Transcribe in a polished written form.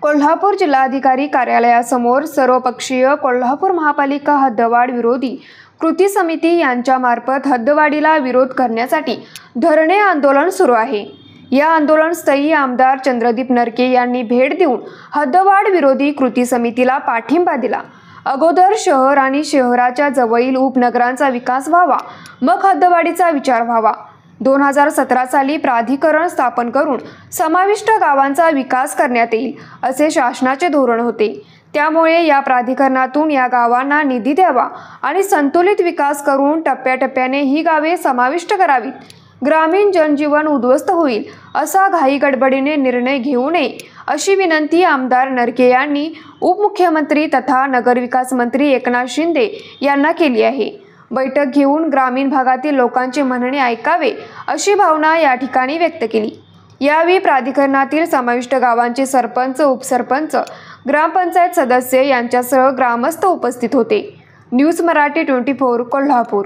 कोल्हापूर जिल्हाधिकारी कार्यालयासमोर सर्वपक्षीय कोल्हापूर महापालिका हद्दवाढ विरोधी कृती समिती यांच्यामार्फत हद्दवाढीला विरोध करण्यासाठी धरणे आंदोलन सुरू आहे। या आंदोलनस्थळी आमदार चंद्रदीप नरके यांनी भेट देऊन हद्दवाढ विरोधी कृती समितीला पाठिंबा दिला। अगोदर शहर आणि शहराच्या जवळील उपनगरांचा विकास व्हावा, मग हद्दवाढीचा विचार व्हावा। 2017 साली प्राधिकरण स्थापन करून समाविष्ट गावांचा विकास करण्यात येईल असे शासनाचे धोरण होते। त्यामुळे या प्राधिकरणातून या गावांना निधी द्यावा आणि संतुलित विकास करून टप्प्याटप्प्याने ही गावे समाविष्ट करावीत। ग्रामीण जनजीवन उद्ध्वस्त होईल असा घाईगडबडीने निर्णय घेऊ नये अशी विनंती आमदार नरके यांनी उपमुख्यमंत्री तथा नगरविकास मंत्री एकनाथ शिंदे यांना केली आहे। बैठक घेऊन ग्रामीण भागातील लोकांचे म्हणणे ऐकावे अशी भावना या ठिकाणी व्यक्त केली। यावेळी प्राधिकरणातील समाविष्ट गावांचे सरपंच, उपसरपंच, ग्रामपंचायत सदस्य यांच्यासह ग्रामस्थ उपस्थित होते। न्यूज मराठी 24 कोल्हापूर।